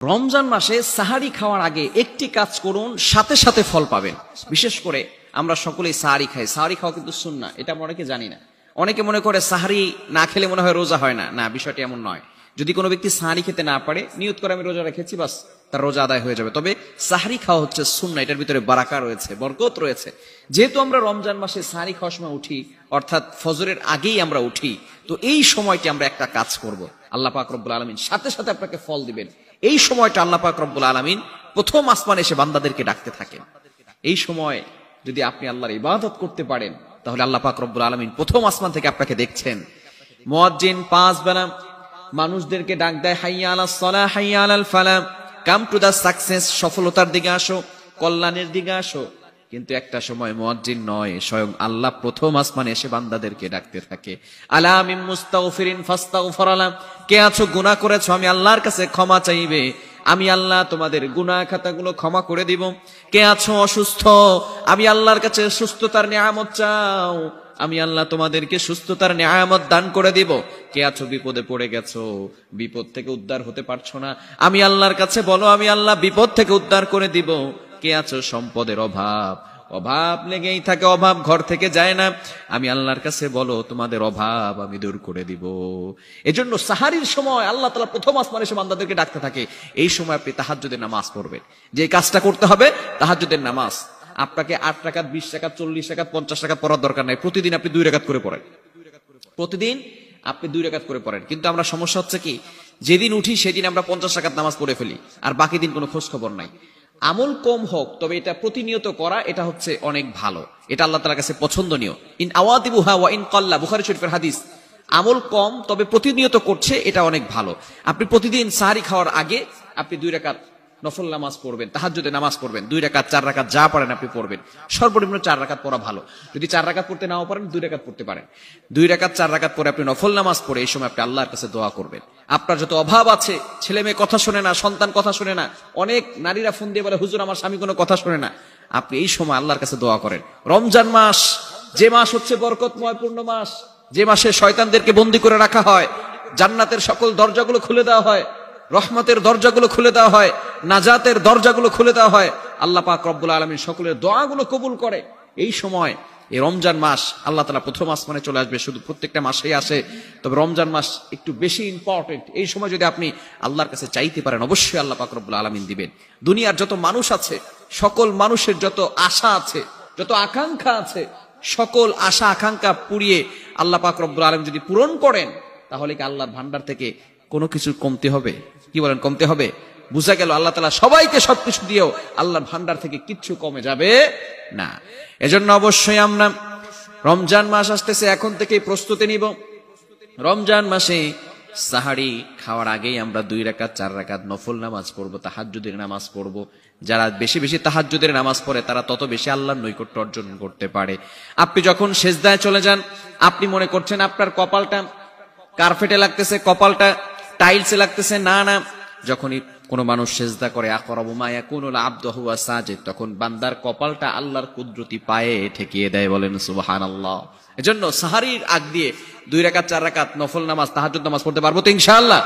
রমজান মাসে সাহারি খাওয়ার আগে একটি কাজ করুন, সাথে সাথে ফল পাবেন। বিশেষ করে আমরা সকলেই সাহারি খাই। সাহারি খাওয়া কিন্তু সুন্নাহ, এটা আমরা অনেকে জানি না। অনেকে মনে করে সাহারি না খেলে মনে হয় রোজা হয় না। না, বিষয়টি এমন নয়। যদি কোনো ব্যক্তি সাহারি খেতে না পারে, নিয়ত করে আমি রোজা রেখেছি, বাস তার রোজা আদায় হয়ে যাবে। তবে সাহারি খাওয়া হচ্ছে সুন্নাহ, এটার ভিতরে বারাকা রয়েছে, বরকত রয়েছে। যেহেতু আমরা রমজান মাসে সাহারি খাওয়ার সময় উঠি, অর্থাৎ ফজরের আগেই আমরা উঠি, তো এই সময়টি আমরা একটা কাজ করব। আল্লাহ পাক রব্বুল আলামিন সাথে সাথে আপনাকে ফল দিবেন। এই সময়টা আল্লাহ পাক রব্বুল আলামিন প্রথম আসমানে এসে বান্দাদেরকে ডাকতে থাকেন। এই সময় যদি আপনি আল্লাহর ইবাদত করতে পারেন, তাহলে আল্লাহ পাক রব্বুল আলামিন প্রথম আসমান থেকে আপনাকে দেখছেন। মুয়াজ্জিন 5 বেলা মানুষদেরকে ডাক দেয়, হাইয়া আলাস সালাহ, হাইয়া আলাল ফালাহ, কাম টু দা সাকসেস, সফলতার দিকে আসো, কল্যাণের দিকে আসো। কিন্তু একটা সময় মুয়াজ্জিন নয়, স্বয়ং আল্লাহ প্রথম আসমানে এসে বান্দাদেরকে ডাকতে থাকে। আলা মিন মুস্তাগফিরিন ফাস্তাগফির লাহ, কে আছো গুনাহ করেছো, আমি আল্লাহর কাছে ক্ষমা চাইবে, আমি আল্লাহ তোমাদের গুনাহ খাতাগুলো ক্ষমা করে দিব। কে আছো অসুস্থ, আমি আল্লাহর কাছে সুস্থতার নিয়ামত চাও, আমি আল্লাহ তোমাদেরকে সুস্থতার নিয়ামত দান করে দিব। কে আছো বিপদে পড়ে গেছো, বিপদ থেকে উদ্ধার হতে পারছো না, আমি আল্লাহর কাছে বলো, আমি আল্লাহ বিপদ থেকে উদ্ধার করে দিব। কে আছো সম্পদের অভাব লেগেই থাকে, অভাব ঘর থেকে যায় না, আমি আল্লাহর কাছে বলো, তোমাদের অভাব আমি দূর করে দিব। এজন্য সাহারির সময় আল্লাহ তাআলা প্রথম আসমানে এসে বান্দাদেরকে ডাকতে থাকে। এই সময় আপনি তাহাজ্জুদের নামাজ পড়বেন। যে কাজটা করতে হবে, তাহাজ্জুদের নামাজ। আপনাকে 8 রাকাত, 20 রাকাত, 40 রাকাত, 50 রাকাত পড়ার দরকার নাই। প্রতিদিন আপনি 2 রাকাত করে পড়েন। প্রতিদিন আপনি 2 রাকাত করে পড়েন। কিন্তু আমরা সমস্যা হচ্ছে কি, যেদিন উঠি সেদিন আমরা 50 রাকাত নামাজ পড়ে ফেলি, আর বাকি দিন কোনো খোঁজ খবর নাই। আমল কম হোক, তবে এটা প্রতিনিয়ত করা, এটা হচ্ছে অনেক ভালো, এটা আল্লাহ তাআলার কাছে পছন্দনীয়। ইন আওয়াদিবুহা ওয়া ইন কাল্লা, বুখারী শরীফের হাদিস। আমল কম তবে প্রতিনিয়ত করছে, এটা অনেক ভালো। আপনি প্রতিদিন সাহারি খাওয়ার আগে আপনি 2 রাকাত নফল নামাজ পড়বেন, তাহাজ্জুদের নামাজ পড়বেন। 2 রাকাত, 4 রাকাত যা পারেন আপনি পড়বেন। সর্বনিম্ন 4 রাকাত পড়া ভালো। যদি 4 রাকাত পড়তে নাও পারেন, 2 রাকাত পড়তে পারেন। 2 রাকাত, 4 রাকাত পরে আপনি নফল নামাজ পড়ে এই সময় আপনি আল্লাহর কাছে দোয়া করবেন। আপনার যত অভাব আছে, ছেলে মেয়ে কথা শুনে না, সন্তান কথা শুনে না, অনেক নারীরা ফোন দিয়ে বলে, হুজুর আমার স্বামী কোনো কথা শুনে না, আপনি এই সময় আল্লাহর কাছে দোয়া করেন। রমজান মাস, যে মাস হচ্ছে বরকতময় পূর্ণ মাস, যে মাসে শয়তানদেরকে বন্দী করে রাখা হয়, জান্নাতের সকল দরজাগুলো খুলে দেওয়া হয়, রহমতের দরজাগুলো খুলে দেওয়া হয়, নাজাতের দরজাগুলো খুলে দেওয়া হয়, আল্লাহ পাক রব্বুল আলামিন সকলের দোয়াগুলো কবুল করে। এই সময়, এই রমজান মাস আল্লাহ তাআলা প্রথম আসমানে চলে আসবে। শুধু প্রত্যেকটা মাসেই আসে, তবে রমজান মাস একটু বেশি ইম্পর্টেন্ট। এই সময় যদি আপনি আল্লাহর কাছে চাইতে পারেন, অবশ্যই আল্লাহ পাক রব্বুল আলামিন দিবেন। দুনিয়ার যত মানুষ আছে, সকল মানুষের যত আশা আছে, যত আকাঙ্ক্ষা আছে, সকল আশা আকাঙ্ক্ষা পুরিয়ে আল্লাহ পাক রব্বুল আলামিন যদি পূরণ করেন, তাহলে কি আল্লাহর ভান্ডার থেকে কোনো কিছু কমতে হবে? কি বলেন, কমতে হবে? বুঝা গেল আল্লাহ তাআলা সবাইকে সবকিছু দিয়েও আল্লাহর ভান্ডার থেকে কিচ্ছু কমে যাবে না। এজন্য অবশ্যই আমরা রমজান মাস আসতেছে, এখন থেকেই প্রস্তুতি নিব। রমজান মাসে সাহারি খাওয়ার আগেই আমরা 2 রাকাত, 4 রাকাত নফল নামাজ পড়বো, তাহাজ্জুদের নামাজ পড়বো। যারা বেশি বেশি তাহাজ্জুদের নামাজ পড়ে, তারা তত বেশি আল্লাহর নৈকট্য অর্জন করতে পারে। আপনি যখন সেজদায় চলে যান, আপনি মনে করছেন আপনার কপালটা কার্পেটে লাগতেছে, কপালটা টাইলসে লাগতেছে, না না। যখনই কোন মানুষ সেজদা করে, আকরাবু মা ইয়াকুনুল আবদু হুয়া সাজিদ, তখন বান্দার কপালটা আল্লাহর কুদরতি পায়ে ঠেকিয়ে দেয়। বলেন সুবহানাল্লাহ। এজন্য সাহারির আগ দিয়ে 2 রাকাত, 4 রাকাত নফল নামাজ, তাহাজ্জুদ নামাজ পড়তে পারবো তো ইনশাআল্লাহ?